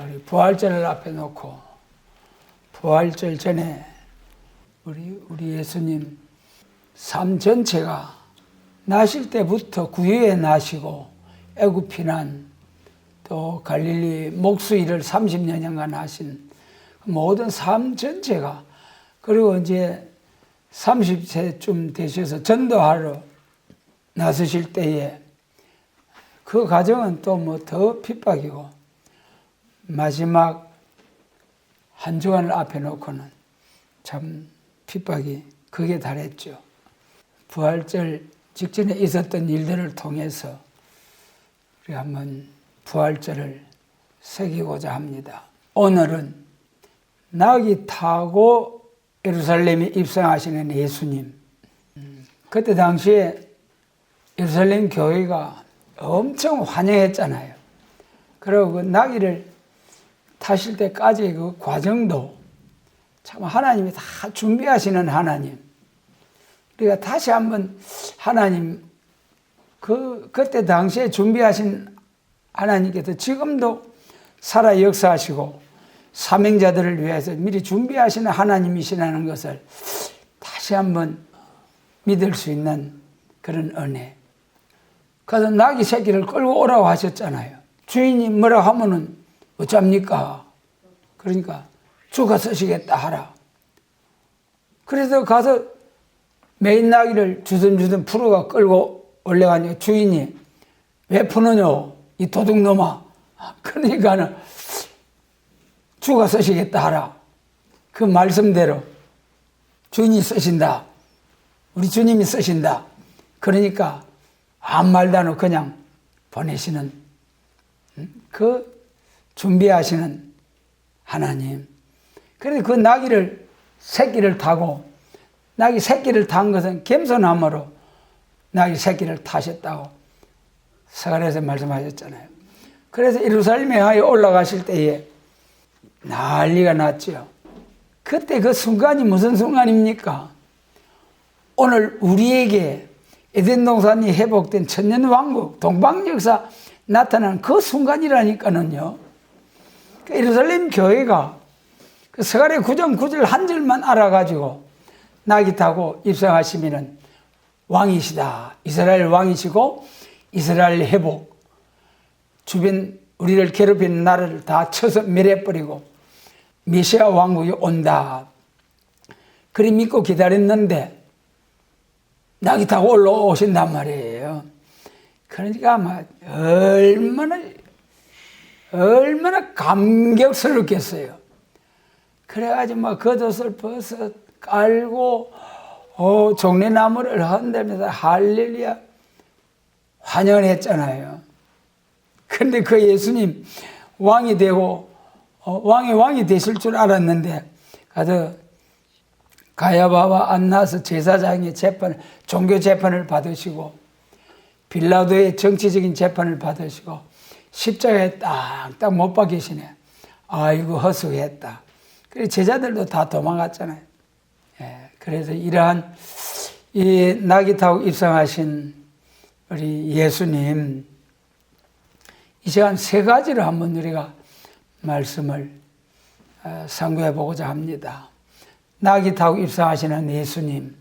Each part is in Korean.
우리 부활절을 앞에 놓고 부활절 전에 우리 예수님 삶 전체가 나실 때부터 구유에 나시고 애굽 피난 또 갈릴리 목수일을 30년간 하신 모든 삶 전체가, 그리고 이제 30세쯤 되셔서 전도하러 나서실 때에 그 과정은 또 뭐 더 핍박이고, 마지막 한 주간을 앞에 놓고는 참 핍박이 극에 달했죠. 부활절 직전에 있었던 일들을 통해서 우리 한번 부활절을 새기고자 합니다. 오늘은 낙이 타고 예루살렘에 입성하시는 예수님. 그때 당시에 예루살렘 교회가 엄청 환영했잖아요. 그리고 그 나귀를 타실 때까지 그 과정도 참 하나님이 다 준비하시는 하나님. 우리가 다시 한번 하나님, 그때 당시에 준비하신 하나님께서 지금도 살아 역사하시고 사명자들을 위해서 미리 준비하시는 하나님이시라는 것을 다시 한번 믿을 수 있는 그런 은혜. 그래서 나귀 새끼를 끌고 오라고 하셨잖아요. 주인이 뭐라 하면은 어쩝니까? 그러니까 주가 쓰시겠다 하라. 그래서 가서 메인 나귀를 주섬주섬 풀어가 끌고 올라가니까 주인이 왜 푸느냐 이 도둑놈아. 그러니까는 주가 쓰시겠다 하라. 그 말씀대로 주인이 쓰신다. 우리 주님이 쓰신다. 그러니까 아무 말도 안 하고 그냥 보내시는 그 준비하시는 하나님. 그래서 그 나귀를 새끼를 타고, 나귀 새끼를 탄 것은 겸손함으로 나귀 새끼를 타셨다고 서간에서 말씀하셨잖아요. 그래서 예루살렘에 올라가실 때에 난리가 났죠. 그때 그 순간이 무슨 순간입니까? 오늘 우리에게 에덴 동산이 회복된 천년왕국 동방역사 나타난 그 순간이라니까는요. 그 예루살렘 교회가 그 서간의 9장 9절 한 절만 알아가지고 나귀 타고 입성하시면은 왕이시다. 이스라엘 왕이시고 이스라엘 회복, 주변 우리를 괴롭히는 나라를 다 쳐서 멸해버리고 메시아 왕국이 온다. 그리 믿고 기다렸는데 나귀 타고 올라오신단 말이에요. 그러니까 아마 얼마나 감격스럽겠어요. 그래가지고 막 겉옷을 벗어 깔고 종려나무를 흔들면서 할렐루야 환영을 했잖아요. 근데 그 예수님 왕이 되고 왕이 되실 줄 알았는데 가서 가야바와 안나스 제사장의 재판, 종교 재판을 받으시고 빌라도의 정치적인 재판을 받으시고 십자가에 딱딱 못 박히시네. 아이고 허수했다. 그래서 제자들도 다 도망갔잖아요. 예, 그래서 이러한 이 나귀 타고 입성하신 우리 예수님, 이 시간 세 가지로 한번 우리가 말씀을 상고해 보고자 합니다. 나귀 타고 입성하시는 예수님,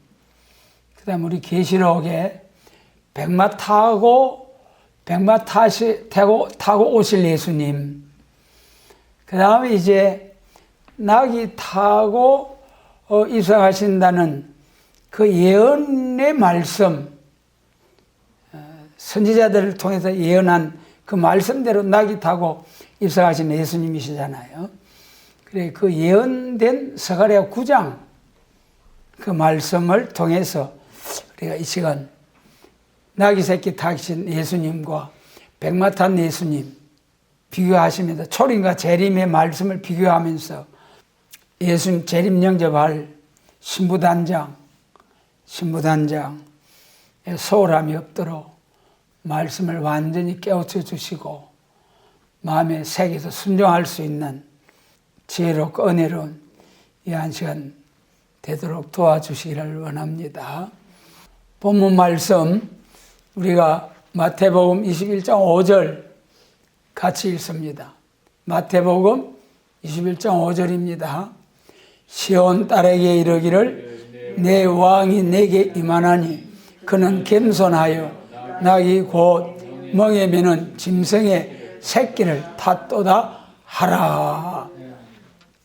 그 다음 우리 계시록에 백마 타고 오실 예수님, 그 다음에 이제 나귀 타고 입성하신다는 그 예언의 말씀, 선지자들을 통해서 예언한 그 말씀대로 나귀 타고 입성하신 예수님이시잖아요. 그래, 그 예언된 스가랴 9장 그 말씀을 통해서 우리가 이 시간 나귀 새끼 타신 예수님과 백마 탄 예수님 비교하시면서 초림과 재림의 말씀을 비교하면서 예수님 재림 영접할 신부단장에 소홀함이 없도록 말씀을 완전히 깨우쳐 주시고 마음에 새겨서 순종할 수 있는 지혜롭고 은혜로운 이 한 시간 되도록 도와주시기를 원합니다. 본문 말씀 우리가 마태복음 21장 5절 같이 읽습니다. 마태복음 21장 5절입니다. 시온 딸에게 이르기를 내 왕이 내게 임하나니 그는 겸손하여 낙이 곧 멍에 매는 짐승의 새끼를 탔도다 하라.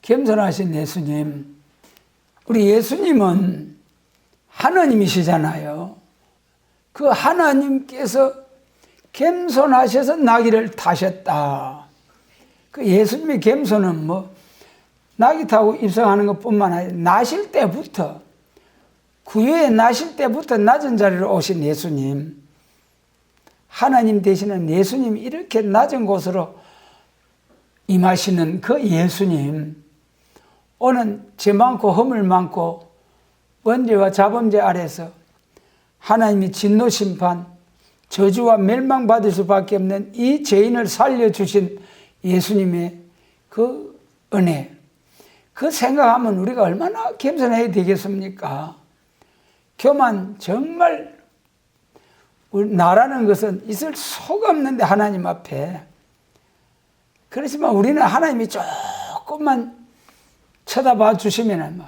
겸손하신 예수님. 우리 예수님은 하나님이시잖아요. 그 하나님께서 겸손하셔서 나귀를 타셨다. 그 예수님의 겸손은 나귀 타고 입성하는 것뿐만 아니라 나실 때부터, 구유에 나실 때부터 낮은 자리로 오신 예수님. 하나님 되시는 예수님이 이렇게 낮은 곳으로 임하시는 그 예수님. 오는 죄 많고 허물 많고 원죄와 자범죄 아래서 하나님이 진노 심판, 저주와 멸망받을 수밖에 없는 이 죄인을 살려주신 예수님의 그 은혜, 그 생각하면 우리가 얼마나 겸손해야 되겠습니까? 교만, 정말 나라는 것은 있을 수가 없는데 하나님 앞에. 그렇지만 우리는 하나님이 조금만 쳐다봐 주시면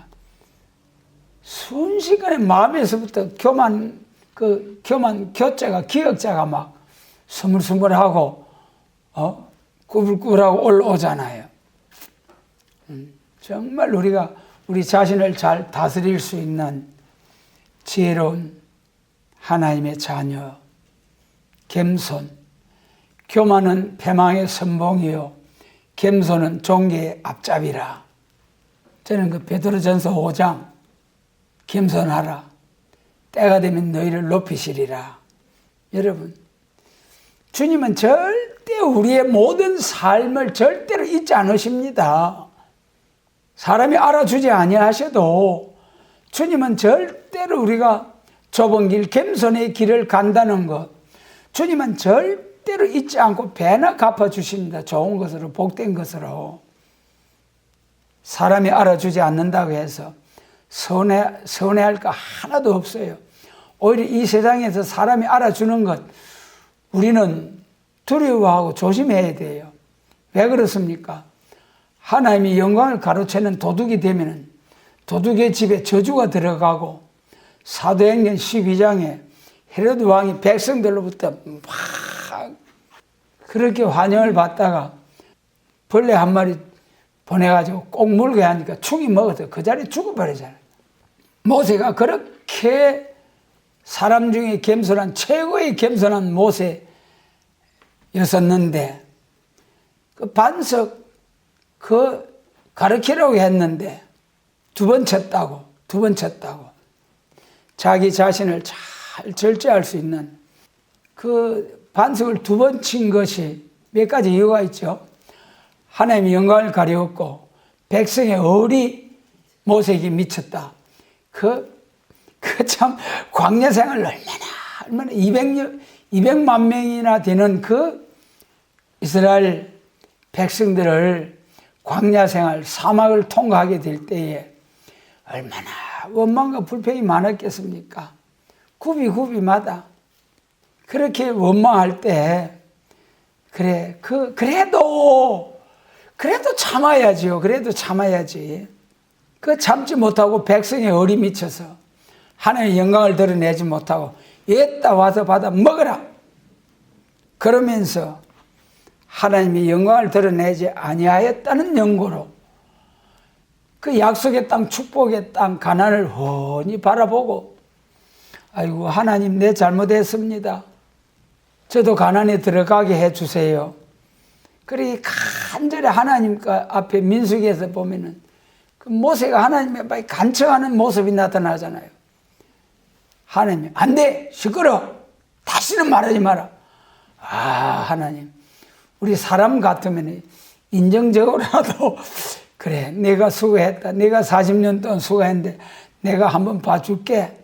순식간에 마음에서부터 교만 교자가, 기억자가 막 스물스물하고 꾸불꾸불하고 올라오잖아요. 정말 우리가 우리 자신을 잘 다스릴 수 있는 지혜로운 하나님의 자녀, 겸손. 교만은 패망의 선봉이요 겸손은 종교의 앞잡이라. 저는 그 베드로전서 5장 겸손하라. 때가 되면 너희를 높이시리라. 여러분, 주님은 절대 우리의 모든 삶을 절대로 잊지 않으십니다. 사람이 알아주지 아니하셔도 주님은 절대로 우리가 좁은 길, 겸손의 길을 간다는 것, 주님은 절대로 잊지 않고 배나 갚아주십니다. 좋은 것으로, 복된 것으로. 사람이 알아주지 않는다고 해서 서운해할 거 하나도 없어요. 오히려 이 세상에서 사람이 알아주는 것 우리는 두려워하고 조심해야 돼요. 왜 그렇습니까? 하나님이 영광을 가로채는 도둑이 되면 도둑의 집에 저주가 들어가고 사도행전 12장에 헤로드 왕이 백성들로부터 막 그렇게 환영을 받다가 벌레 한 마리 보내가지고 꼭 물게 하니까 충이 먹어서 그 자리에 죽어버리잖아요. 모세가 그렇게 사람 중에 겸손한, 최고의 겸손한 모세였었는데 그 반석 가르치려고 했는데 두 번 쳤다고 자기 자신을 잘 절제할 수 있는 그 반석을 두 번 친 것이 몇 가지 이유가 있죠. 하나님의 영광을 가리웠고 백성의 의리 모색이 미쳤다. 그 참 광야 생활을 얼마나 200만 명이나 되는 그 이스라엘 백성들을 광야 생활, 사막을 통과하게 될 때에 얼마나 원망과 불평이 많았겠습니까? 굽이마다 그렇게 원망할 때 그래도 참아야지요. 그래도 참아야지. 그 참지 못하고 백성의 의리 미쳐서 하나님의 영광을 드러내지 못하고 얘다 와서 받아 먹어라. 그러면서 하나님의 영광을 드러내지 아니하였다는 연고로 그 약속의 땅, 축복의 땅, 가나안을 훤히 바라보고 아이고 하나님 내 잘못했습니다. 저도 가나안에 들어가게 해주세요. 그렇게 간절히 하나님 앞에 민수기에서 보면은 그 모세가 하나님의 앞에 간청하는 모습이 나타나잖아요. 하나님, 안 돼! 시끄러! 다시는 말하지 마라. 하나님, 우리 사람 같으면 인정적으로라도 그래, 내가 수고했다. 내가 40년 동안 수고했는데 내가 한번 봐줄게.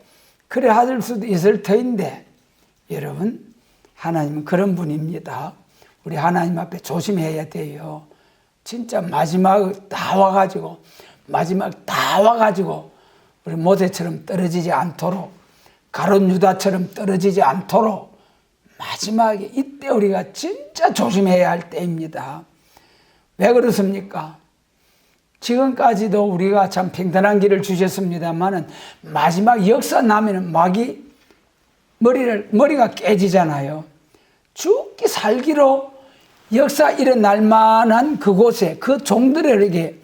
그래 하실 수도 있을 터인데 여러분, 하나님은 그런 분입니다. 우리 하나님 앞에 조심해야 돼요. 진짜 마지막 다 와가지고 우리 모세처럼 떨어지지 않도록 가룟 유다처럼 떨어지지 않도록 마지막에 이때 우리가 진짜 조심해야 할 때입니다. 왜 그렇습니까? 지금까지도 우리가 참 평탄한 길을 주셨습니다만은 마지막 역사 나면은 머리가 깨지잖아요. 죽기 살기로 역사 일어날 만한 그곳에 그 종들에게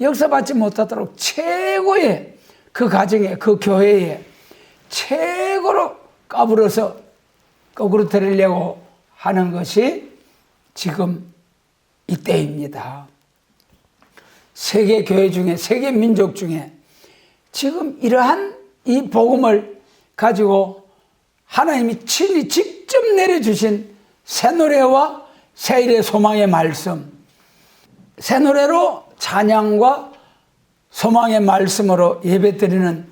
역사받지 못하도록 최고의 그 가정에 그 교회에 최고로 까불어서 거꾸로 드리려고 하는 것이 지금 이때입니다. 세계 교회 중에 세계 민족 중에 지금 이러한 이 복음을 가지고 하나님이 친히 직접 내려주신 새 노래와 새 일의 소망의 말씀, 새 노래로 찬양과 소망의 말씀으로 예배드리는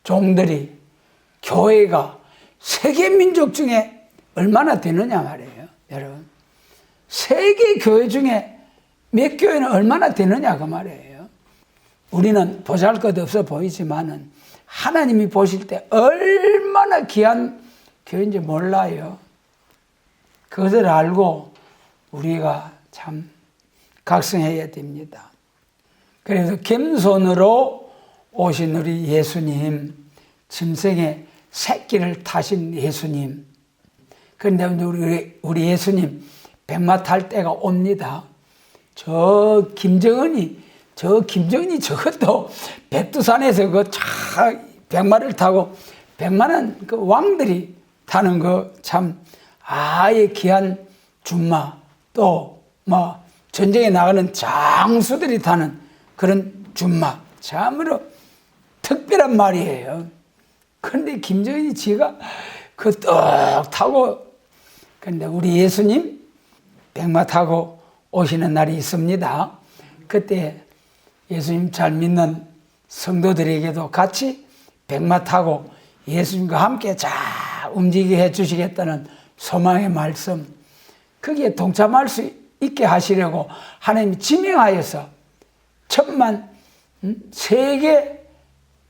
종들이 교회가 세계 민족 중에 얼마나 되느냐 말이에요. 여러분, 세계 교회 중에 몇 교회는 얼마나 되느냐 그 말이에요. 우리는 보잘것없어 보이지만은 하나님이 보실 때 얼마나 귀한 교회인지 몰라요. 그것을 알고 우리가 참 각성해야 됩니다. 그래서 겸손으로 오신 우리 예수님, 짐승의 새끼를 타신 예수님. 그런데 우리 예수님 백마 탈 때가 옵니다. 저 김정은이 저것도 백두산에서 그 백마를 타고, 백마는 그 왕들이 타는 그 참 아예 귀한 준마, 또 뭐 전쟁에 나가는 장수들이 타는 그런 준마, 참으로 특별한 말이에요. 그런데 김정은이 지가 그 떡 타고, 그런데 우리 예수님 백마 타고 오시는 날이 있습니다. 그때 예수님 잘 믿는 성도들에게도 같이 백마 타고 예수님과 함께 잘 움직이게 해주시겠다는 소망의 말씀, 거기에 동참할 수 있게 하시려고 하나님이 지명하여서 천만 세계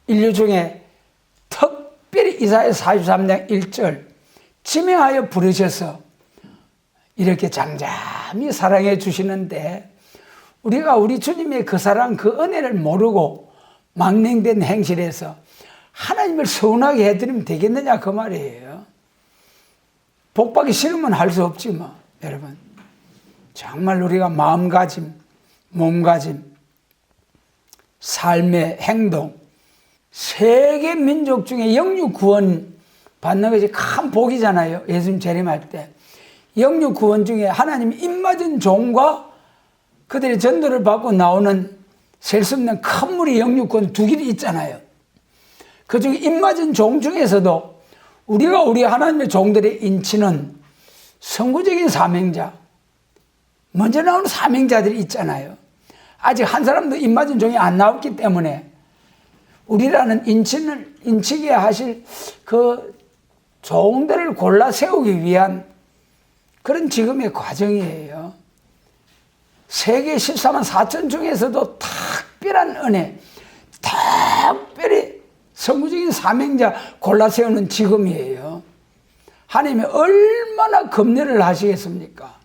인류 중에 특별히 이사야 43장 1절 지명하여 부르셔서 이렇게 잠잠히 사랑해 주시는데, 우리가 우리 주님의 그 사랑, 그 은혜를 모르고 망령된 행실에서 하나님을 서운하게 해드리면 되겠느냐 그 말이에요. 복받기 싫으면 할 수 없지 뭐. 여러분, 정말 우리가 마음가짐, 몸가짐, 삶의 행동, 세계 민족 중에 영육 구원 받는 것이 큰 복이잖아요. 예수님 재림할 때 영육 구원 중에 하나님이 입맞은 종과 그들의 전도를 받고 나오는 셀 수 없는 큰 무리 영육 구원 두 길이 있잖아요. 그 중에 입맞은 종 중에서도 우리가 우리 하나님의 종들의 인치는 선구적인 사명자, 먼저 나오는 사명자들이 있잖아요. 아직 한 사람도 입맞은 종이 안 나왔기 때문에 우리라는 인치게 하실 그 종들을 골라 세우기 위한 그런 지금의 과정이에요. 세계 14만 4천 중에서도 특별한 은혜, 특별히 선구적인 사명자 골라 세우는 지금이에요. 하나님이 얼마나 긍휼을 하시겠습니까?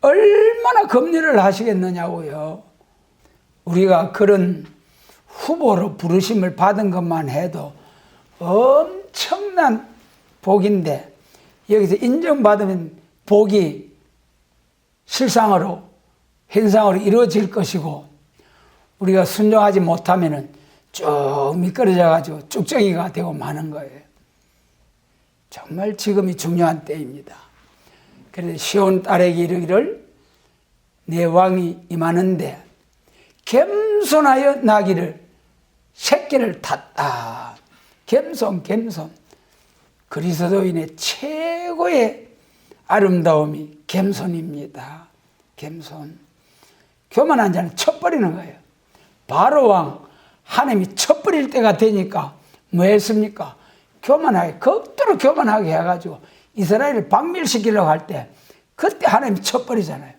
얼마나 긍휼을 하시겠느냐고요. 우리가 그런 후보로 부르심을 받은 것만 해도 엄청난 복인데, 여기서 인정받으면 복이 실상으로 현상으로 이루어질 것이고, 우리가 순종하지 못하면 쭉 미끄러져 가지고 쭉정이가 되고 마는 거예요. 정말 지금이 중요한 때입니다. 그래서 시온 딸에게 이르기를 내 왕이 임하는데 겸손하여 나기를 새끼를 탔다. 겸손. 그리스도인의 최고의 아름다움이 겸손입니다. 겸손. 교만한 자는 쳐버리는 거예요. 바로 왕 하나님이 쳐버릴 때가 되니까 뭐 했습니까? 극도로 교만하게 해가지고 이스라엘을 박멸시키려고 할 때 그때 하나님이 쳐버리잖아요.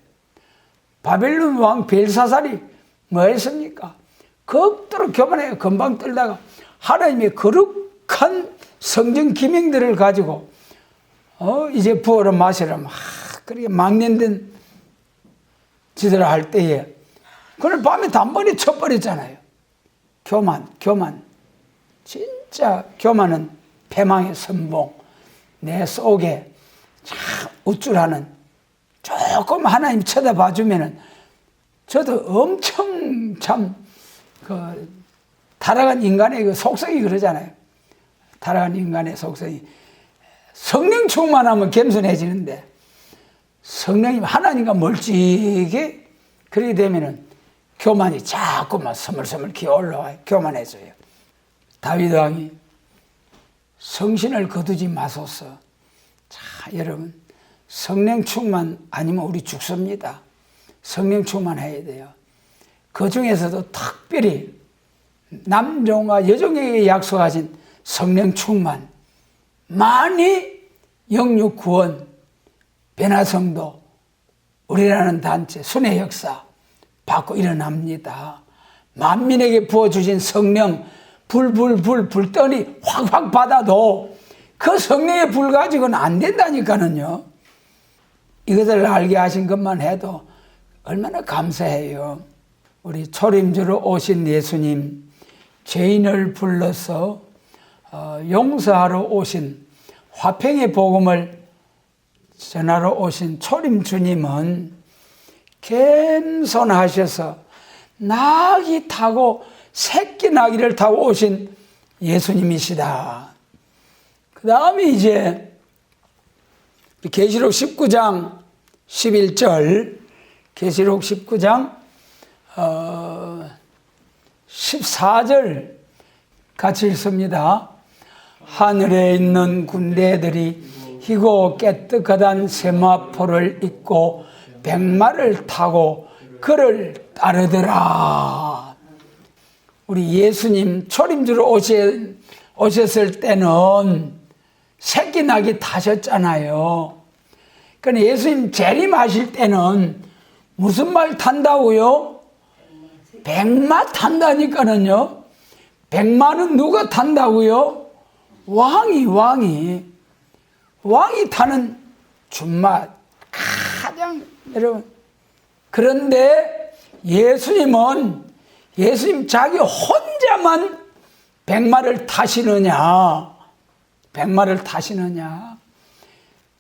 바벨론 왕 벨사살이 뭐 했습니까? 극도로 교만하게 금방 떨다가 하나님의 거룩한 성전 기명들을 가지고 이제 부어라 마시라 그렇게 망년된 지도라 할 때에 그걸 밤에 단번에 쳐버렸잖아요. 교만. 진짜 교만은 패망의 선봉. 내 속에 참 우쭐하는, 조금 하나님 쳐다봐주면은 저도 엄청 참 타락한 인간의 그 속성이 그러잖아요. 타락한 인간의 속성이 성령 충만하면 겸손해지는데, 성령이 하나님과 멀찍이 그렇게 되면은 교만이 자꾸만 스물스물 기어 올라와요. 교만해져요. 다윗 왕이 성신을 거두지 마소서. 자, 여러분, 성령 충만 아니면 우리 죽습니다. 성령 충만해야 돼요. 그 중에서도 특별히 남종과 여종에게 약속하신 성령 충만, 많이 영육 구원, 변화성도, 우리라는 단체, 순회 역사 받고 일어납니다. 만민에게 부어주신 성령, 불더니 확확 받아도 그 성령의 불 가지고는 안 된다니까는요. 이것을 알게 하신 것만 해도 얼마나 감사해요. 우리 초림주로 오신 예수님, 죄인을 불러서 용서하러 오신, 화평의 복음을 전하러 오신 초림 주님은 겸손하셔서 나귀 타고, 새끼 나귀를 타고 오신 예수님이시다. 그 다음에 이제 계시록 19장 11절, 계시록 19장 14절 같이 읽습니다. 하늘에 있는 군대들이 희고 깨끗하단 세마포를 입고 백마를 타고 그를 따르더라. 우리 예수님 초림주로 오셨을 때는 새끼 나귀 타셨잖아요. 그러니까 예수님 재림하실 때는 무슨 말 탄다고요? 백마 탄다니까는요. 백마는 누가 탄다고요? 왕이 타는 준마, 가장 여러분. 그런데 예수님 자기 혼자만 백마를 타시느냐?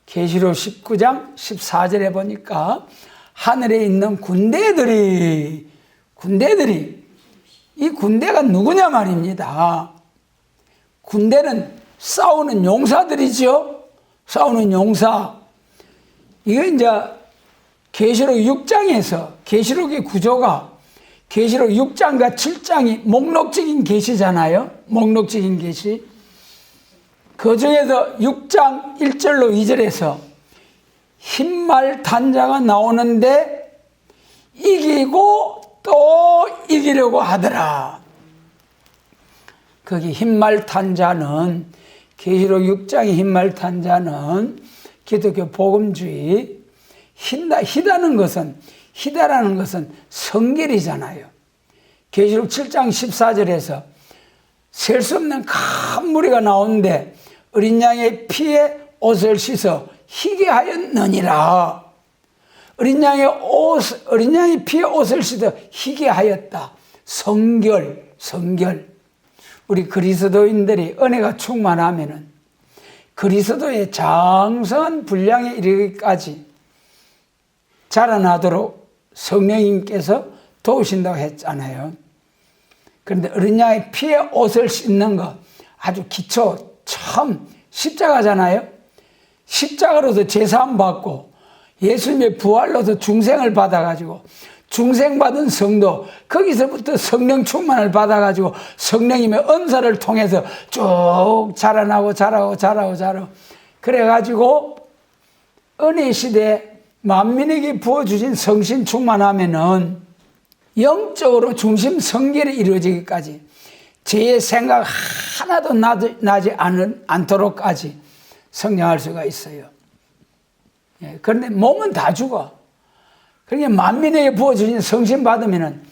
계시록 19장 14절에 보니까 하늘에 있는 군대들이, 이 군대가 누구냐 말입니다. 군대는 싸우는 용사들이죠. 싸우는 용사. 이거 이제 계시록 6장에서 계시록의 구조가 계시록 6장과 7장이 목록적인 계시잖아요. 목록적인 계시. 그 중에서 6장 1절로 2절에서 흰말 단자가 나오는데 이기고 또 이기려고 하더라. 거기 흰말 단자는, 계시록 6장의 흰말 단자는 기독교 복음주의, 희다라는 것은 성결이잖아요. 계시록 7장 14절에서 셀 수 없는 큰 무리가 나오는데 어린 양의 피에 옷을 씻어 희게 하였느니라. 어린 양의 피에 옷을 씻어 희게 하였다. 성결. 우리 그리스도인들이 은혜가 충만하면은 그리스도의 장성한 분량에 이르기까지 자라나도록 성령님께서 도우신다고 했잖아요. 그런데 어린 양의 피에 옷을 씻는 거 아주 기초, 처음 십자가잖아요. 십자가로도 제사함 받고 예수님의 부활로도 중생을 받아가지고 중생받은 성도, 거기서부터 성령 충만을 받아가지고 성령님의 은사를 통해서 쭉 자라나고 그래가지고 은혜 시대 만민에게 부어주신 성신 충만하면은 영적으로 중심 성결이 이루어지기까지 죄의 생각 하나도 나지 않도록까지 성장할 수가 있어요. 그런데 몸은 다 죽어. 그러니까 만민에게 부어주신 성신 받으면은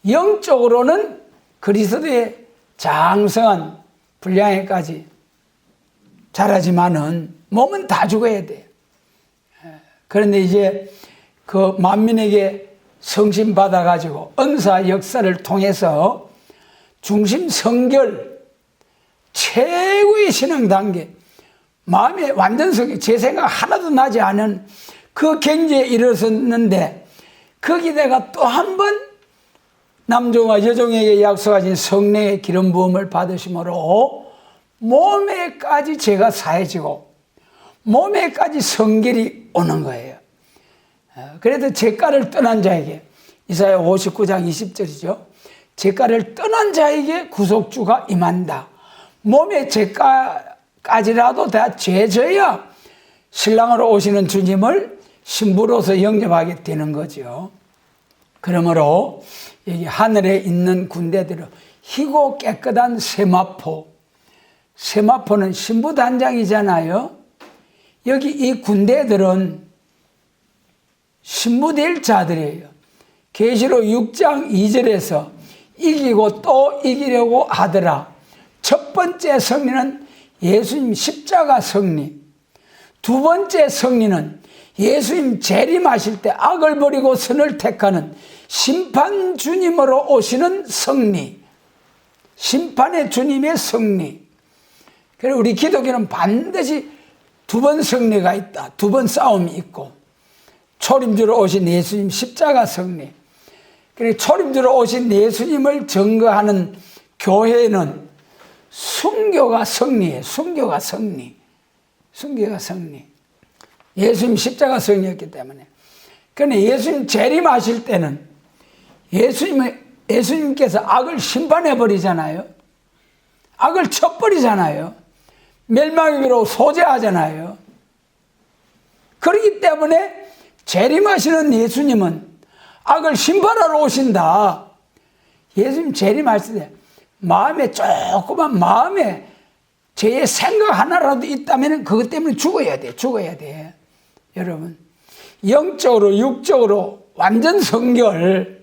영적으로는 그리스도의 장성한 분량에까지 자라지만은 몸은 다 죽어야 돼요. 그런데 이제 그 만민에게 성신 받아가지고 은사 역사를 통해서 중심 성결 최고의 신앙 단계, 마음의 완전성, 제 생각 하나도 나지 않은 그 경지에 이르렀는데, 거기다가 또 한 번 남종과 여종에게 약속하신 성령의 기름 부음을 받으심으로 몸에까지 죄가 사해지고 몸에까지 성결이 오는 거예요. 그래도 죄가를 떠난 자에게, 이사야 59장 20절이죠. 죄가를 떠난 자에게 구속주가 임한다. 몸의 죄가까지라도 다 죄져야 신랑으로 오시는 주님을 신부로서 영접하게 되는 거죠. 그러므로 여기 하늘에 있는 군대들은 희고 깨끗한 세마포, 세마포는 신부 단장이잖아요. 여기 이 군대들은 신부 될 자들이에요. 계시록 6장 2절에서 이기고 또 이기려고 하더라. 첫 번째 승리는 예수님 십자가 승리, 두 번째 승리는 예수님 재림하실 때 악을 버리고 선을 택하는 심판 주님으로 오시는 승리, 심판의 주님의 승리. 그래서 우리 기독교는 반드시 두 번 승리가 있다. 두 번 싸움이 있고, 초림주로 오신 예수님 십자가 승리. 그리고 초림주로 오신 예수님을 증거하는 교회는 순교가 승리예요. 순교가 승리. 순교가 승리. 예수님 십자가 승리였기 때문에. 그런데 예수님 재림하실 때는 예수님께서 악을 심판해버리잖아요. 악을 쳐버리잖아요. 멸망위로 소재하잖아요. 그렇기 때문에 재림하시는 예수님은 악을 심판하러 오신다. 예수님 재림하실 때 마음에 조그만 마음에 죄의 생각 하나라도 있다면 그것 때문에 죽어야 돼. 죽어야 돼. 여러분, 영적으로 육적으로 완전 성결,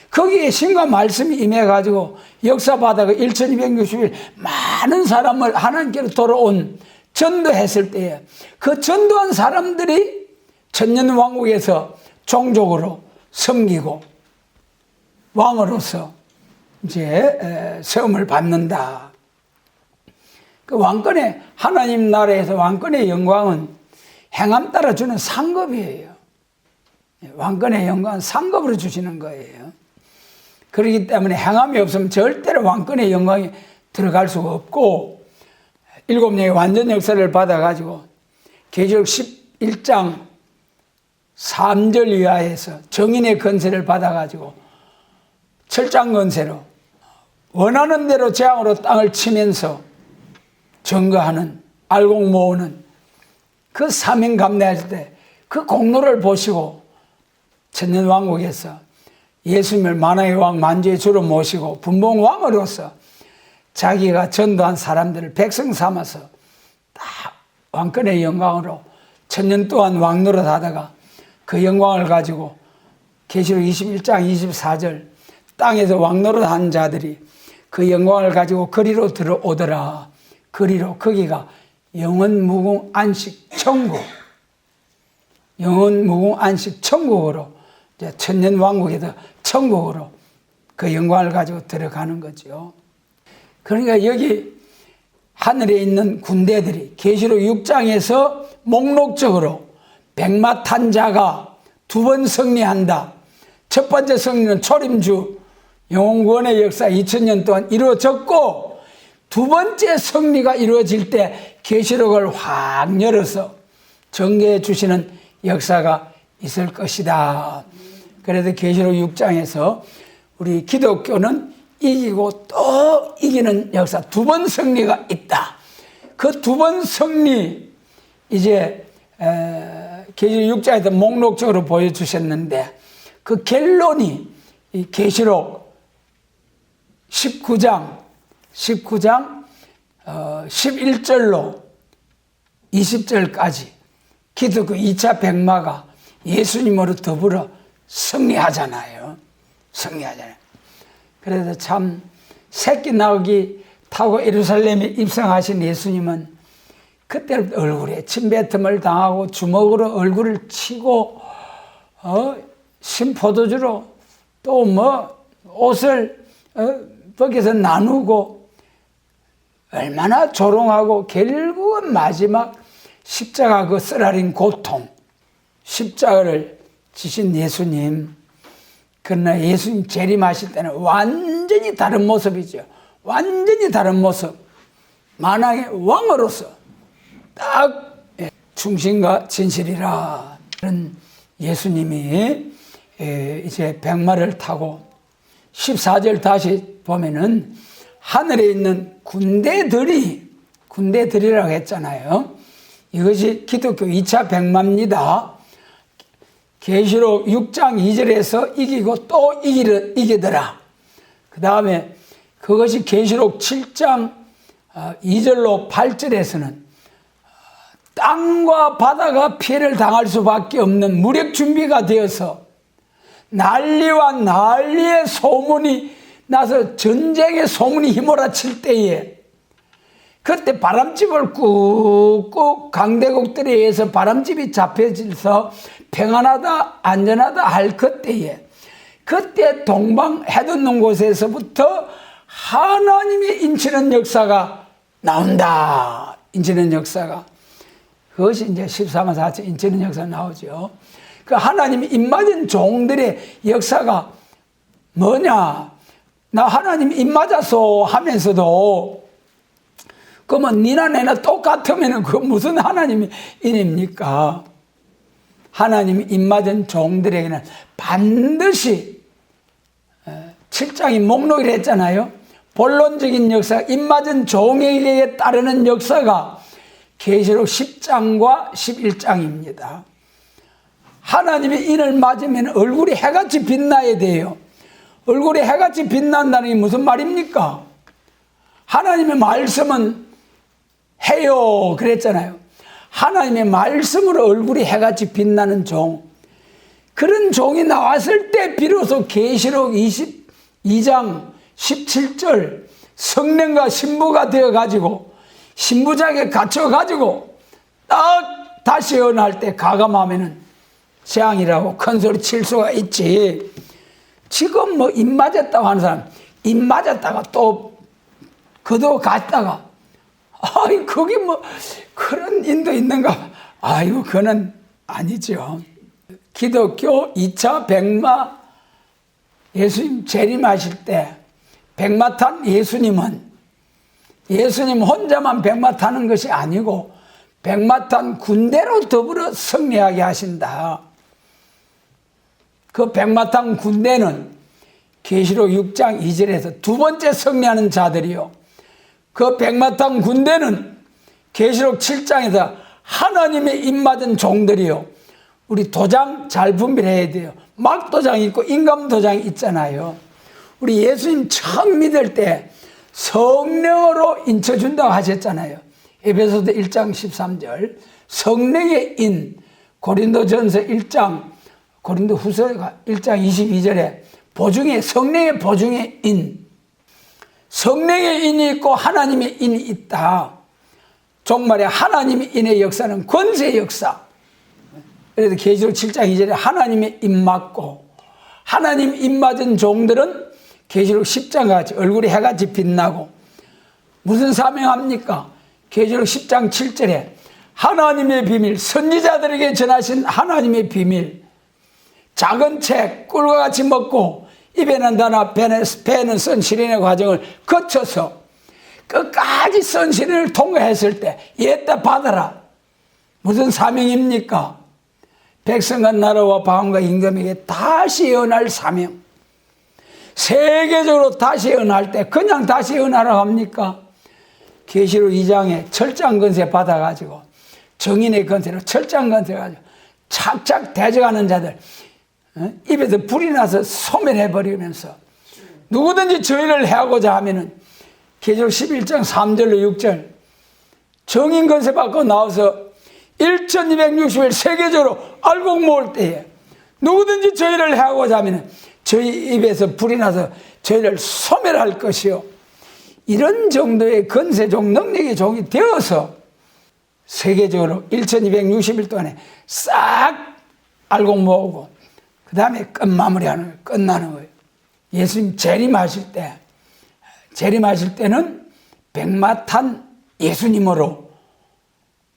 거기에 신과 말씀이 임해가지고 역사바다가 1260일 많은 사람을 하나님께로 돌아온 전도했을 때에 그 전도한 사람들이 천년왕국에서 종족으로 섬기고 왕으로서 이제 세움을 받는다. 그 왕권의, 하나님 나라에서 왕권의 영광은 행함 따라 주는 상급이에요. 왕권의 영광은 상급으로 주시는 거예요. 그렇기 때문에 행함이 없으면 절대로 왕권의 영광에 들어갈 수가 없고, 7명의 완전 역사를 받아가지고 계시록 11장 3절 이하에서 정인의 건세를 받아가지고 철장 건세로 원하는 대로 재앙으로 땅을 치면서 증거하는, 알곡 모으는 그 사명 감내할 때 그 공로를 보시고 천년왕국에서 예수님을 만왕의 왕 만주의 주로 모시고 분봉왕으로서 자기가 전도한 사람들을 백성 삼아서 다 왕권의 영광으로 천년 동안 왕노릇 하다가 그 영광을 가지고 계시록 21장 24절 땅에서 왕노릇 한 자들이 그 영광을 가지고 거리로 들어오더라. 거리로, 거기가 영원 무궁 안식 천국, 영원 무궁 안식 천국으로, 이제 천년 왕국에서 천국으로 그 영광을 가지고 들어가는 거죠. 그러니까 여기 하늘에 있는 군대들이 계시록 6장에서 목록적으로 백마 탄 자가 두 번 승리한다. 첫 번째 승리는 초림주 영원구원의 역사 2000년 동안 이루어졌고, 두 번째 승리가 이루어질 때 계시록을 확 열어서 전개해 주시는 역사가 있을 것이다. 그래서 계시록 6장에서 우리 기독교는 이기고 또 이기는 역사, 두 번 승리가 있다. 그 두 번 승리, 이제 계시록 6장에서 목록적으로 보여주셨는데, 그 결론이 이 계시록 19장 11절로 20절까지 기독교 2차 백마가 예수님으로 더불어 승리하잖아요. 승리하잖아요. 그래서 참 새끼 나귀 타고 예루살렘에 입성하신 예수님은 그때부터 얼굴에 침뱉음을 당하고 주먹으로 얼굴을 치고 신포도주로 또 뭐 옷을 벗겨서 나누고 얼마나 조롱하고 결국은 마지막 십자가 그 쓰라린 고통, 십자가를 지신 예수님, 그러나 예수님 재림하실 때는 완전히 다른 모습이죠. 완전히 다른 모습. 만왕의 왕으로서 딱 충신과 진실이라. 그런 예수님이 이제 백마를 타고 14절 다시 보면은 하늘에 있는 군대들이라고 했잖아요. 이것이 기독교 2차 백마입니다. 계시록 6장 2절에서 이기고 또 이기더라. 그 다음에 그것이 계시록 7장 2절로 8절에서는 땅과 바다가 피해를 당할 수밖에 없는 무력 준비가 되어서 난리와 난리의 소문이 나서 전쟁의 소문이 휘몰아칠 때에 그때 바람집을 꾹꾹 강대국들에 의해서 바람집이 잡혀져서 평안하다 안전하다 할 그때 동방 해돋는 곳에서부터 하나님의 인치는 역사가 나온다. 인치는 역사가. 그것이 이제 14만 4천 인치는 역사가 나오죠. 그 하나님이 입맞은 종들의 역사가 뭐냐? 나 하나님 입맞았어 하면서도 그러면 니나 내나 똑같으면 그 무슨 하나님이 인입니까? 하나님이 입맞은 종들에게는 반드시 7장이 목록이라 했잖아요. 본론적인 역사, 입맞은 종에게 따르는 역사가 계시록 10장과 11장입니다. 하나님의 인을 맞으면 얼굴이 해같이 빛나야 돼요. 얼굴이 해같이 빛난다는 게 무슨 말입니까? 하나님의 말씀은 해요 그랬잖아요. 하나님의 말씀으로 얼굴이 해같이 빛나는 종, 그런 종이 나왔을 때 비로소 계시록 22장 17절 성령과 신부가 되어가지고 신부장에 갇혀가지고 딱 다시 태어날 때 가감하면은 재앙이라고 큰 소리 칠 수가 있지. 지금 뭐 입 맞았다고 하는 사람, 입 맞았다가 또 그도 갔다가 아이 거기 뭐 그런 인도 있는가? 아이고 그건 아니죠. 기독교 2차 백마 예수님 재림하실 때 백마 탄 예수님 혼자만 백마 타는 것이 아니고 백마 탄 군대로 더불어 승리하게 하신다. 그 백마 탄 군대는 계시록 6장 2절에서 두 번째 승리하는 자들이요. 그 백마 탄 군대는 계시록 7장에서 하나님의 입맞은 종들이요. 우리 도장 잘 분별해야 돼요. 막도장이 있고 인감도장이 있잖아요. 우리 예수님 처음 믿을 때 성령으로 인쳐준다고 하셨잖아요. 에베소서 1장 13절 성령의 인, 고린도전서 1장 고린도후서 1장 22절에 보증의 성령의 보증의 인, 성령의 인이 있고 하나님의 인이 있다. 종말에 하나님의 인의 역사는 권세의 역사. 그래서 계시록 7장 2절에 하나님의 입 맞고 하나님 입 맞은 종들은 계시록 10장 같이 얼굴이 해같이 빛나고 무슨 사명합니까? 계시록 10장 7절에 하나님의 비밀, 선지자들에게 전하신 하나님의 비밀, 작은 책 꿀과 같이 먹고 입에는 다나 배는 선실인의 과정을 거쳐서 끝까지 선실인을 통과했을 때 옛다 받아라. 무슨 사명입니까? 백성과 나라와 방언과 임금에게 다시 예언할 사명. 세계적으로 다시 예언할 때 그냥 다시 예언하라고 합니까? 계시록 2장에 철장 건세 받아가지고 정인의 건세로 철장 건세 가지고 착착 대적하는 자들 입에서 불이 나서 소멸해버리면서 누구든지 저희를 해하고자 하면은 계시록 11장 3절로 6절 정인 건세 받고 나와서 1260일 세계적으로 알곡 모을 때에 누구든지 저희를 해하고자 하면 저희 입에서 불이 나서 저희를 소멸할 것이요. 이런 정도의 건세종 능력의 종이 되어서 세계적으로 1260일 동안에 싹 알곡 모으고 그 다음에 끝마무리하는 거예요. 끝나는 거예요. 예수님 재림하실 때는 백마탄 예수님으로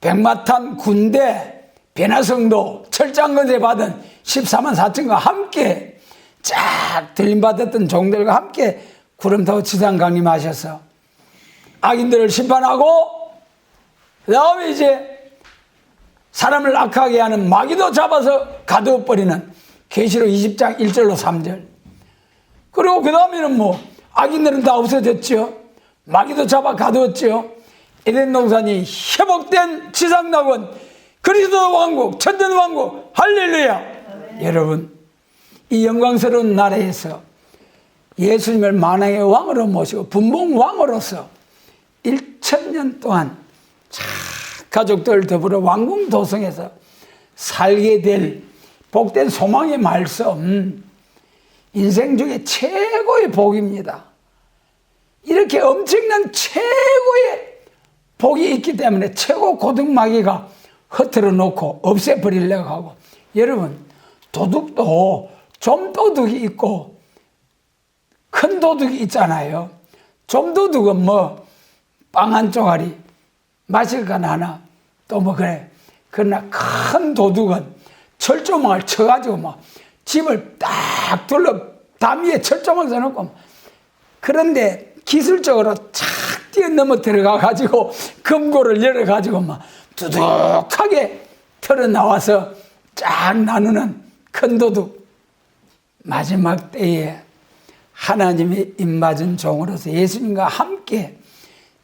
백마탄 군대 변화성도 철장거제 받은 14만 4천과 함께 쫙 들림받았던 종들과 함께 구름 타고 지상 강림하셔서 악인들을 심판하고 그 다음에 이제 사람을 악하게 하는 마귀도 잡아서 가두어버리는 계시록 20장 1절로 3절. 그리고 그 다음에는 뭐 악인들은 다 없어졌죠. 마귀도 잡아 가두었죠. 에덴 동산이 회복된 지상낙원 그리스도 왕국 천년왕국 할렐루야. 여러분 이 영광스러운 나라에서 예수님을 만왕의 왕으로 모시고 분봉왕으로서 1000년 동안 가족들 더불어 왕궁 도성에서 살게 될 복된 소망의 말씀, 인생 중에 최고의 복입니다. 이렇게 엄청난 최고의 복이 있기 때문에 최고 고등마귀가 허틀어 놓고 없애버리려고 하고, 여러분 도둑도 좀 도둑이 있고 큰 도둑이 있잖아요. 좀 도둑은 뭐 빵 한 쪼가리 마실 건 하나 또 뭐 그래. 그러나 큰 도둑은 철조망을 쳐가지고 막 집을 딱 둘러 담 위에 철조망 써놓고, 그런데 기술적으로 착 뛰어넘어 들어가가지고 금고를 열어가지고 막 두둑하게 털어 나와서 쫙 나누는 큰 도둑. 마지막 때에 하나님의 입맞은 종으로서 예수님과 함께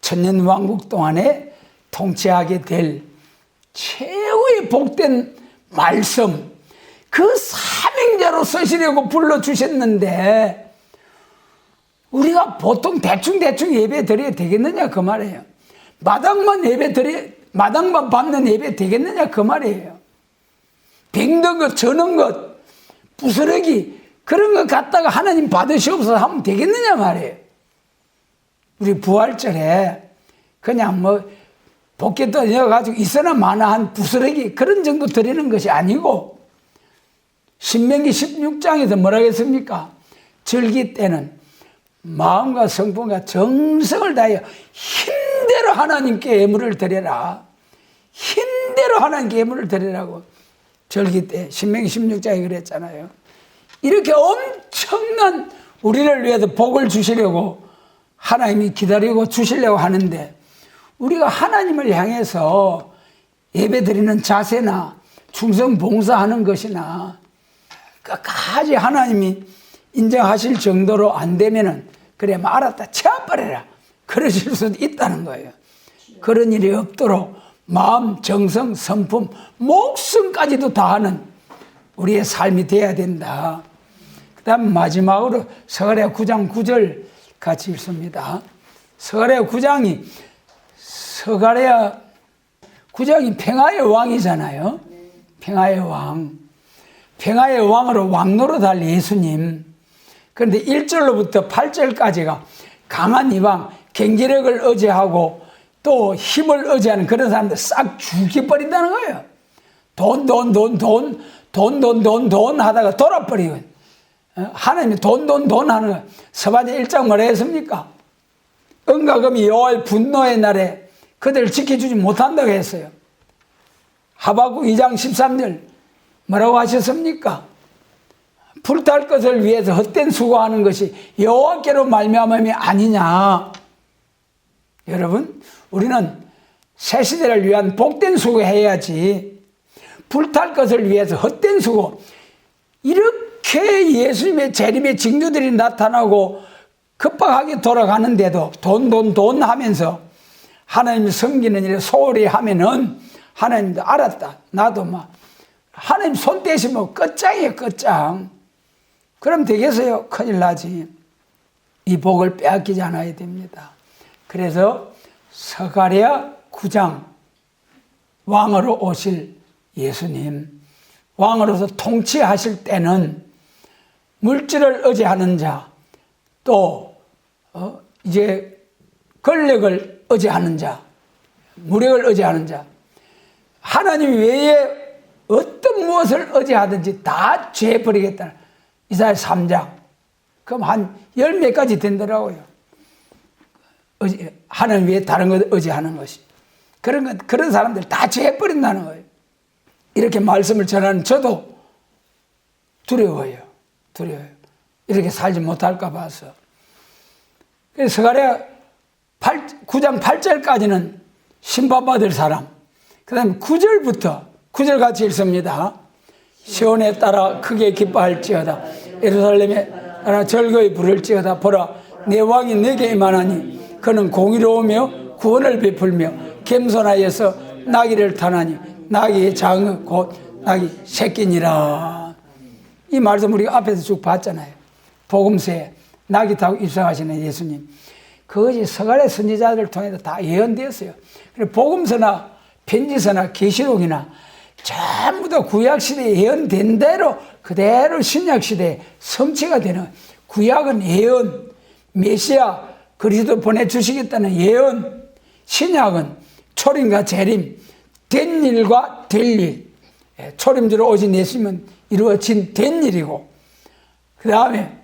천년왕국 동안에 통치하게 될 최고의 복된 말씀, 그 사명자로 쓰시려고 불러주셨는데 우리가 보통 대충 예배 드려야 되겠느냐 그 말이에요. 마당만 받는 예배 되겠느냐 그 말이에요. 병든 것, 저는 것, 부스러기 그런 것 갖다가 하나님 받으시옵소서 하면 되겠느냐 말이에요. 우리 부활절에 그냥 뭐 복개 떠내가지고 있으나 마나 한 부스러기 그런 정도 드리는 것이 아니고, 신명기 16장에서 뭐라고 했습니까? 절기 때는 마음과 성품과 정성을 다하여 힘대로 하나님께 예물을 드려라. 힘대로 하나님께 예물을 드리라고 절기 때 신명기 16장에 그랬잖아요. 이렇게 엄청난 우리를 위해서 복을 주시려고 하나님이 기다리고 주시려고 하는데, 우리가 하나님을 향해서 예배 드리는 자세나 충성 봉사하는 것이나 끝까지 하나님이 인정하실 정도로 안 되면은 그래 뭐 알았다 채워버려라 그러실 수도 있다는 거예요. 그런 일이 없도록 마음, 정성, 성품, 목숨까지도 다하는 우리의 삶이 돼야 된다. 그 다음 마지막으로 스가랴 9장 9절 같이 읽습니다. 스가랴 9장이 평화의 왕이잖아요. 평화의 왕. 평화의 왕으로 왕노릇할 예수님. 그런데 1절로부터 8절까지가 강한 이방, 경제력을 의지하고 또 힘을 의지하는 그런 사람들 싹 죽여버린다는 거예요. 돈 하다가 돌아버리고. 하나님이 돈 하는 거예요. 스바냐 1장 뭐라 했습니까? 은과 금이 여호와의 분노의 날에 그들을 지켜주지 못한다고 했어요. 하박국 2장 13절 뭐라고 하셨습니까? 불탈 것을 위해서 헛된 수고하는 것이 여호와께로 말미암음이 아니냐. 여러분, 우리는 새 시대를 위한 복된 수고해야지. 불탈 것을 위해서 헛된 수고. 이렇게 예수님의 재림의 징조들이 나타나고 급박하게 돌아가는데도 돈 하면서 하나님을 섬기는 일에 소홀히 하면은 하나님도 알았다. 나도 막 하나님 손 떼시면 끝장이에요, 끝장. 그럼 되겠어요? 큰일 나지. 이 복을 빼앗기지 않아야 됩니다. 그래서 스가랴 9장 왕으로 오실 예수님, 왕으로서 통치하실 때는 물질을 의지하는 자, 또 이제 권력을 의지하는 자, 무력을 의지하는 자, 하나님 외에 어떤 무엇을 의지하든지 다 죄버리겠다. 이사야 3장. 그럼 한 10몇 가지 된다고요. 하나님 외에 다른 것 의지하는 것이. 그런 사람들 다 죄버린다는 거예요. 이렇게 말씀을 전하는 저도 두려워요. 이렇게 살지 못할까 봐서. 그래서 스가랴 9장 8절까지는 심판받을 사람. 그 다음에 9절 같이 읽습니다. 시온에 따라 크게 기뻐할지어다. 예루살렘에 따라 즐거이 부를지어다. 보라, 내 왕이 내게 임하나니 그는 공의로우며 구원을 베풀며 겸손하여서 나귀를 타나니 나귀의 장어 곧 나귀 새끼니라. 이 말씀 우리가 앞에서 쭉 봤잖아요. 복음서에 나귀 타고 입성하시는 예수님. 그것이 스가랴 선지자들을 통해서 다 예언되었어요. 그리고 복음서나 편지서나 계시록이나 전부 다 구약시대에 예언된 대로 그대로 신약시대에 성취가 되는. 구약은 예언, 메시아 그리스도 보내주시겠다는 예언, 신약은 초림과 재림, 된 일과 될 일. 초림주로 오신 예수님은 이루어진 된 일이고, 그 다음에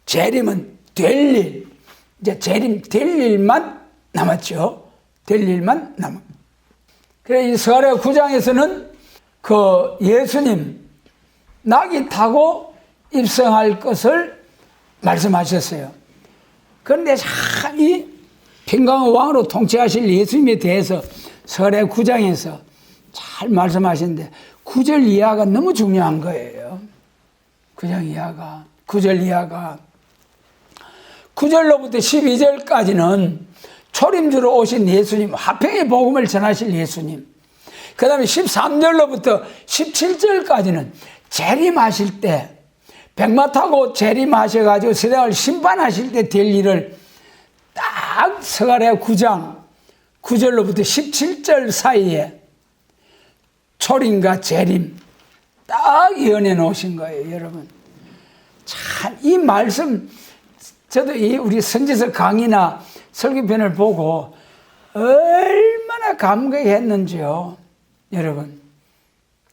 재림은 될 일. 이제 재림 될 일만 남았죠. 될 일만 남았. 그래서 이 스가랴 9장에서는 그 예수님 나귀 타고 입성할 것을 말씀하셨어요. 그런데 참 이 평강의 왕으로 통치하실 예수님에 대해서 스가랴 9장에서 잘 말씀하시는데 9절 이하가 너무 중요한 거예요. 9장 이하가. 9절 이하가. 9절로부터 12절까지는 초림주로 오신 예수님, 화평의 복음을 전하실 예수님. 그 다음에 13절로부터 17절까지는 재림하실 때, 백마 타고 재림하셔가지고 세상을 심판하실 때 될 일을 딱 스가랴 9장 9절로부터 17절 사이에 초림과 재림 딱 예언해 놓으신 거예요, 여러분. 참, 이 말씀, 저도 이 우리 선지서 강의나 설교편을 보고 얼마나 감격했는지요. 여러분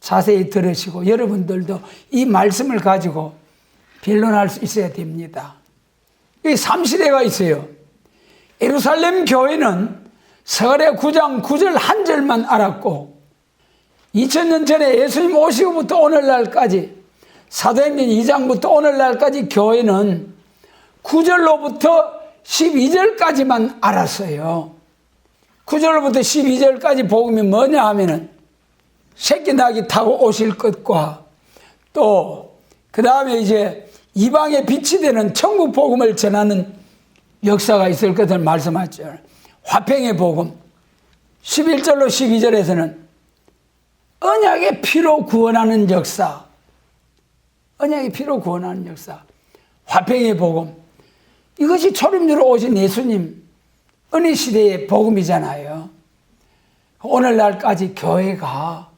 자세히 들으시고 여러분들도 이 말씀을 가지고 변론할 수 있어야 됩니다. 이 3시대가 있어요. 예루살렘 교회는 스가랴 9장 9절 한 절만 알았고 2000년 전에 예수님 오시고부터 오늘날까지 사도행전 2장부터 오늘날까지 교회는 9절로부터 12절까지만 알았어요. 9절로부터 12절까지 복음이 뭐냐 하면은 새끼 나귀 타고 오실 것과 또 그 다음에 이제 이방의 빛이 되는 천국 복음을 전하는 역사가 있을 것을 말씀하죠. 화평의 복음. 11절로 12절에서는 언약의 피로 구원하는 역사. 언약의 피로 구원하는 역사. 화평의 복음. 이것이 초림주로 오신 예수님 은혜 시대의 복음이잖아요. 오늘날까지 교회가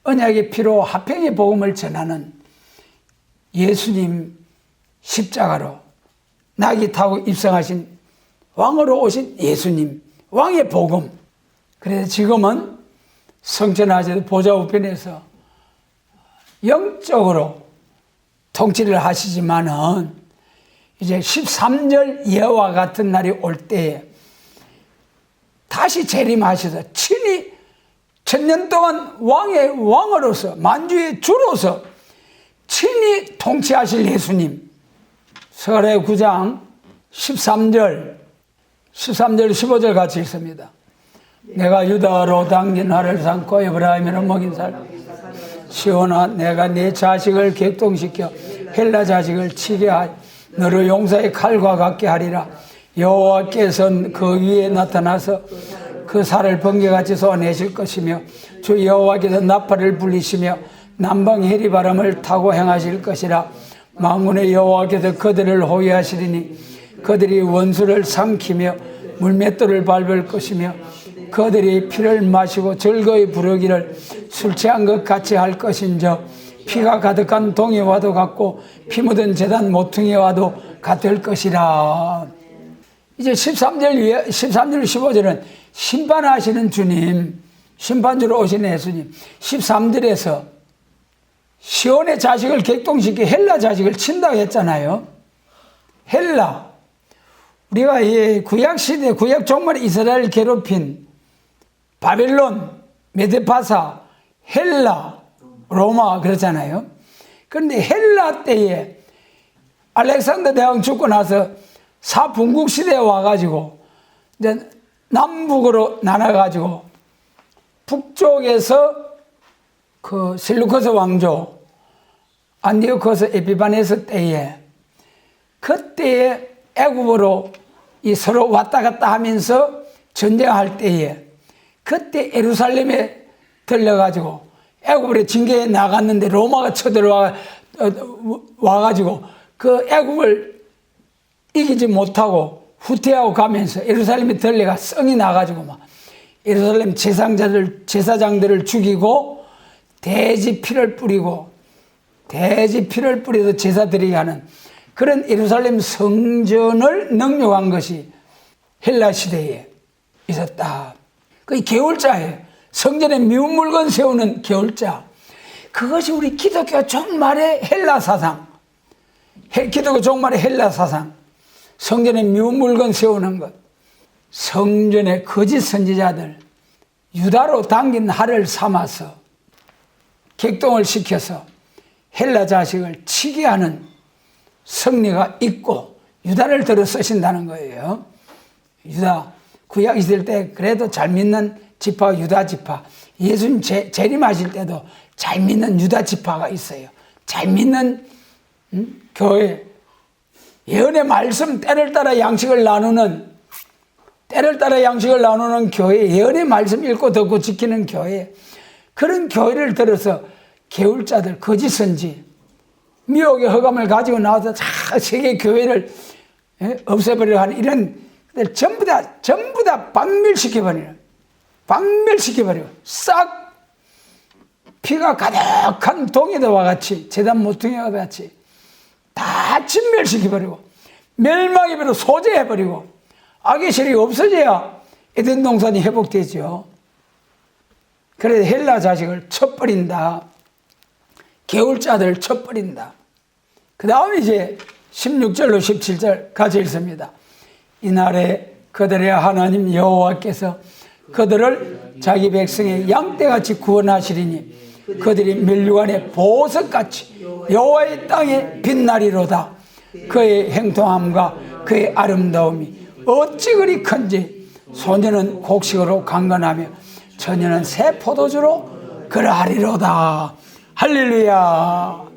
언약의 피로 화평의 복음을 전하는 예수님 십자가로 나귀 타고 입성하신 왕으로 오신 예수님 왕의 복음. 그래서 지금은 성천하셔도 보좌 우편에서 영적으로 통치를 하시지만은 이제 13절 예와 같은 날이 올 때에 다시 재림하셔서 친히 1000년 동안 왕의 왕으로서 만주의 주로서 친히 통치하실 예수님. 스가랴 9장 13절 15절 같이 읽습니다. 내가 유다로 당긴 알을 삼고 에브라임으로 먹인 살 시온아 내가 네 자식을 격동시켜 헬라 자식을 치게 하여 너를 용사의 칼과 같게 하리라. 여호와께서는 그 위에 나타나서 그 살을 번개같이 쏘아내실 것이며 주 여호와께서 나팔을 불리시며 남방 해리바람을 타고 행하실 것이라. 만군의 여호와께서 그들을 호위하시리니 그들이 원수를 삼키며 물맷돌을 밟을 것이며 그들이 피를 마시고 즐거이 부르기를 술 취한 것 같이 할 것인저 피가 가득한 동해와도 같고 피 묻은 제단 모퉁이와도 같을 것이라. 이제 13절 15절은 심판하시는 주님 심판주로 오신 예수님 13절에서 시온의 자식을 객동시켜 헬라 자식을 친다고 했잖아요. 헬라, 우리가 이 구약시대 구약 종말에 이스라엘 괴롭힌 바벨론, 메데파사, 헬라, 로마 그렇잖아요. 그런데 헬라 때에 알렉산더 대왕 죽고 나서 사분국 시대에 와가지고 이제 남북으로 나눠가지고 북쪽에서 그 셀루커스 왕조 안디오코스 에피파네스 때에 그때에 애굽으로 이 서로 왔다 갔다 하면서 전쟁할 때에 그때 예루살렘에 들려가지고 애굽으로 징계에 나갔는데 로마가 쳐들어와 와가지고 그 애굽을 이기지 못하고 후퇴하고 가면서 예루살렘에 들려가 성이 나가지고 막 예루살렘 제사장들을 죽이고 돼지 피를 뿌리고 돼지 피를 뿌려서 제사 드리게 하는 그런 예루살렘 성전을 능욕한 것이 헬라 시대에 있었다. 그게 개울자예요. 성전에 미운 물건 세우는 개울자. 그것이 우리 기독교 종말의 헬라 사상. 기독교 종말의 헬라 사상. 성전에 미운 물건 세우는 것. 성전의 거짓 선지자들 유다로 당긴 할을 삼아서 객동을 시켜서 헬라 자식을 치게 하는 성리가 있고 유다를 들어 쓰신다는 거예요. 유다 구약 있을 때 그래도 잘 믿는 지파가 유다 지파. 예수님 재림하실 때도 잘 믿는 유다 지파가 있어요. 잘 믿는 교회. 예언의 말씀 때를 따라 양식을 나누는 교회. 예언의 말씀 읽고 듣고 지키는 교회. 그런 교회를 들어서 개울자들 거짓 선지 미혹의 허감을 가지고 나와서 세계 교회를 없애버리려 하는 이런 전부 다 박멸시켜버리고 싹 피가 가득한 동에다와 같이 제단 모퉁이와 같이 다 진멸시켜버리고 멸망해버리고 소재해버리고 악의 실이 없어져야 에덴 동산이 회복되죠. 그래서 헬라 자식을 쳐버린다. 개울자들을 쳐버린다. 그 다음에 이제 16절로 17절 같이 읽습니다. 이날에 그들의 하나님 여호와께서 그들을 자기 백성의 양떼같이 구원하시리니 그들이 멸류관의 보석같이 여호와의 땅에 빛나리로다. 그의 행통함과 그의 아름다움이 어찌 그리 큰지 소년은 곡식으로 강건하며 처녀는 새 포도주로 그러하리로다. 할렐루야.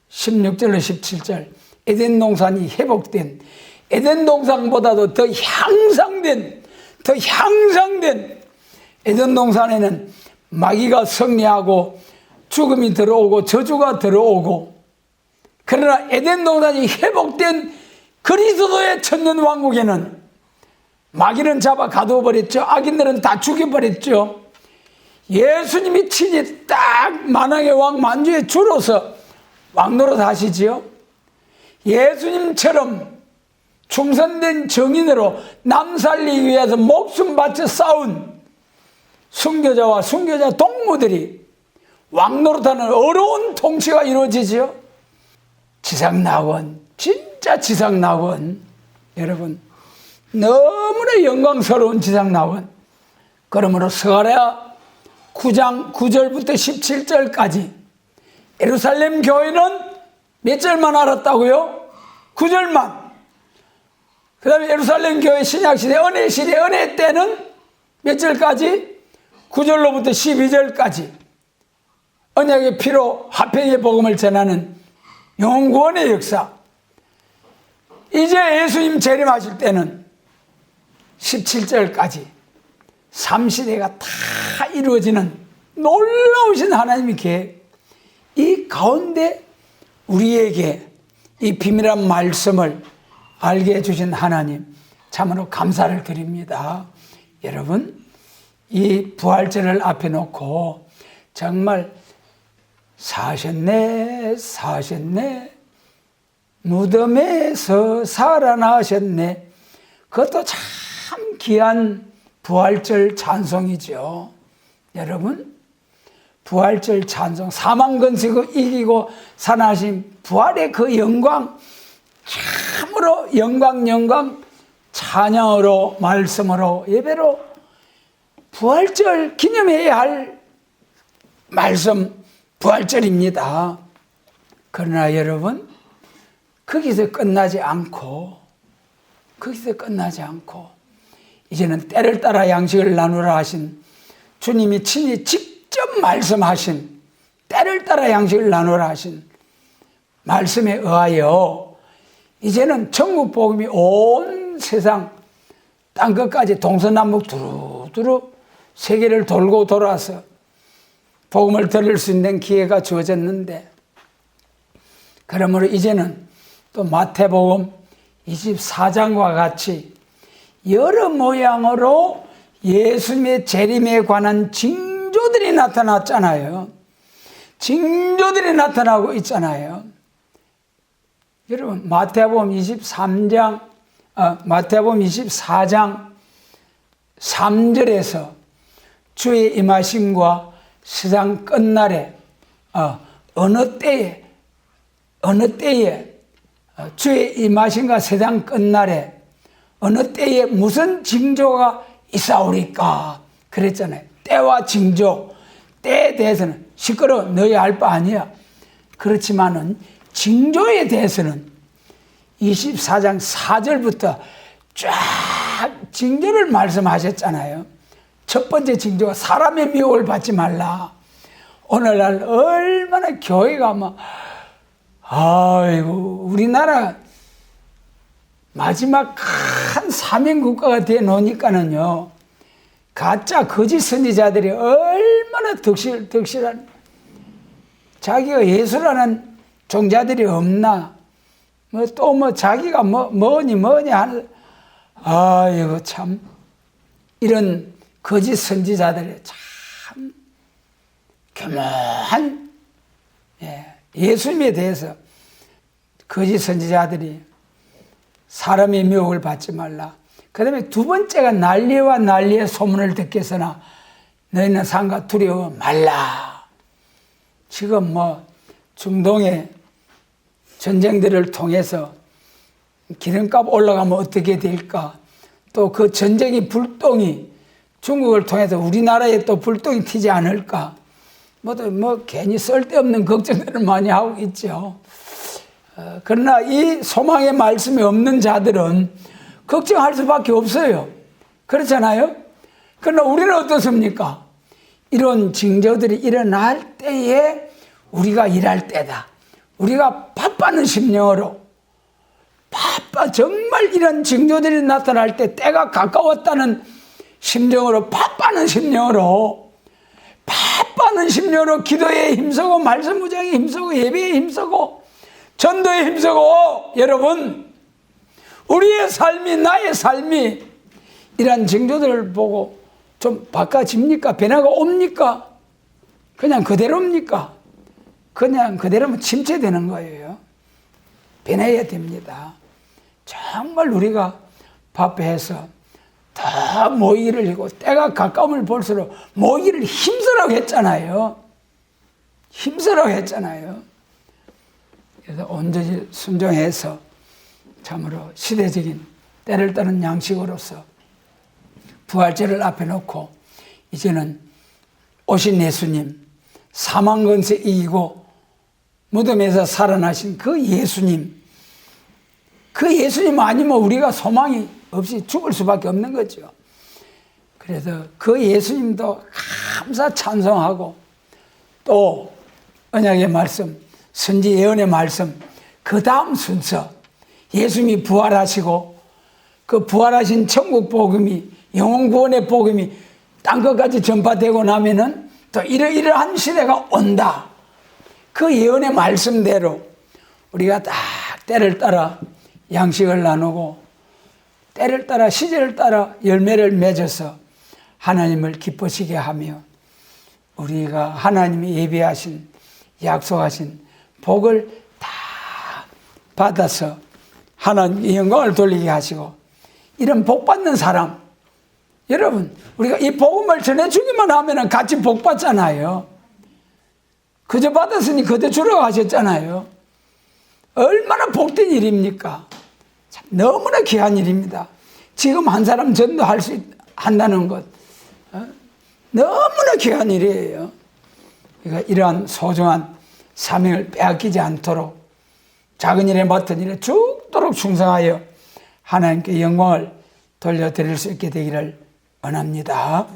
16절로 17절 에덴 동산이 회복된 에덴 동산보다도 더 향상된 에덴 동산에는 마귀가 승리하고 죽음이 들어오고 저주가 들어오고 그러나 에덴 동산이 회복된 그리스도의 천년 왕국에는 마귀는 잡아 가두어버렸죠. 악인들은 다 죽여버렸죠. 예수님이 친히 딱 만왕의 왕 만주의 주로서 왕노릇 하시지요. 예수님처럼 충성된 정인으로 남 살리기 위해서 목숨 바쳐 싸운 순교자와 순교자 동무들이 왕노릇하는 어려운 통치가 이루어지지요. 지상낙원, 진짜 지상낙원. 여러분 너무나 영광스러운 지상낙원. 그러므로 스가랴 9장 9절부터 17절까지 예루살렘 교회는 몇 절만 알았다고요? 9절만. 그 다음에 예루살렘 교회 신약시대 은혜시대 은혜 때는 몇 절까지? 9절로부터 12절까지 언약의 피로 화평의 복음을 전하는 영구원의 역사. 이제 예수님 재림하실 때는 17절까지 3시대가 다 이루어지는 놀라우신 하나님의 계획. 이 가운데 우리에게 이 비밀한 말씀을 알게 해주신 하나님 참으로 감사를 드립니다. 여러분 이 부활절을 앞에 놓고 정말 사셨네 무덤에서 살아나셨네. 그것도 참 귀한 부활절 찬송이죠. 여러분, 부활절 찬송, 사망 건세고 이기고 살아나신 부활의 그 영광, 참으로 영광 찬양으로 말씀으로 예배로 부활절 기념해야 할 말씀 부활절입니다. 그러나 여러분, 거기서 끝나지 않고 이제는 때를 따라 양식을 나누라 하신 주님이 친히 직접 말씀하신 때를 따라 양식을 나누라 하신 말씀에 의하여 이제는 천국 복음이 온 세상 땅끝까지 동서남북 두루두루 세계를 돌고 돌아서 복음을 들을 수 있는 기회가 주어졌는데, 그러므로 이제는 또 마태복음 24장과 같이 여러 모양으로 예수님의 재림에 관한 징조들이 나타났잖아요. 징조들이 나타나고 있잖아요. 여러분, 마태복음 24장 3절에서 주의 임하심과 세상 끝날에 어느 때에 주의 임하심과 세상 끝날에 어느 때에 무슨 징조가 있사오리까 그랬잖아요. 때와 징조, 때에 대해서는 시끄러워 너희 알 바 아니야. 그렇지만은 징조에 대해서는 24장 4절부터 쫙 징조를 말씀하셨잖아요. 첫 번째 징조가 사람의 미혹을 받지 말라. 오늘날 얼마나 교회가 막 아이고, 우리나라 마지막 큰 사명국가가 돼 놓으니까는요, 가짜 거짓 선지자들이 얼마나 덕실한, 자기가 예수라는 종자들이 없나, 자기가 뭐니 하는, 아이고, 참, 이런 거짓 선지자들이 참 교묘한, 예수님에 대해서 거짓 선지자들이 사람의 미혹을 받지 말라. 그 다음에 두 번째가 난리와 난리의 소문을 듣겠으나 너희는 상과 두려워 말라. 지금 중동의 전쟁들을 통해서 기름값 올라가면 어떻게 될까? 또 그 전쟁이 불똥이 중국을 통해서 우리나라에 또 불똥이 튀지 않을까? 괜히 쓸데없는 걱정들을 많이 하고 있죠. 그러나 이 소망의 말씀이 없는 자들은 걱정할 수밖에 없어요. 그렇잖아요? 그러나 우리는 어떻습니까? 이런 징조들이 일어날 때에 우리가 일할 때다. 우리가 바빠는 심령으로, 정말 이런 징조들이 나타날 때 때가 가까웠다는 심정으로, 바빠는 심령으로 기도에 힘쓰고 말씀 무장에 힘쓰고 예배에 힘쓰고 전도에 힘쓰고, 여러분, 우리의 삶이, 나의 삶이 이런 징조들을 보고 좀 바꿔집니까? 변화가 옵니까? 그냥 그대로입니까? 그냥 그대로면 침체되는 거예요. 변해야 됩니다. 정말 우리가 바빠해서 더 모이기를 하고 때가 가까움을 볼수록 모이기를 힘쓰라고 했잖아요. 그래서 온전히 순종해서 참으로 시대적인 때를 따른 양식으로서 부활절을 앞에 놓고 이제는 오신 예수님, 사망 권세 이기고 무덤에서 살아나신 그 예수님 아니면 우리가 소망이 없이 죽을 수밖에 없는 거죠. 그래서 그 예수님도 감사 찬송하고 또 언약의 말씀, 선지 예언의 말씀, 그 다음 순서 예수님이 부활하시고 그 부활하신 천국 복음이, 영혼 구원의 복음이 땅끝까지 전파되고 나면은 또 이러한 시대가 온다. 그 예언의 말씀대로 우리가 딱 때를 따라 양식을 나누고 때를 따라 시절을 따라 열매를 맺어서 하나님을 기쁘시게 하며 우리가 하나님이 예비하신 약속하신 복을 다 받아서 하나님의 영광을 돌리게 하시고, 이런 복 받는 사람, 여러분, 우리가 이 복음을 전해주기만 하면 같이 복 받잖아요. 그저 받았으니 그저 주라고 하셨잖아요. 얼마나 복된 일입니까? 참 너무나 귀한 일입니다. 지금 한 사람 전도할 수 한다는 것, 너무나 귀한 일이에요. 그러니까 이러한 소중한 사명을 빼앗기지 않도록 작은 일에 맡은 일에 죽도록 충성하여 하나님께 영광을 돌려드릴 수 있게 되기를 원합니다.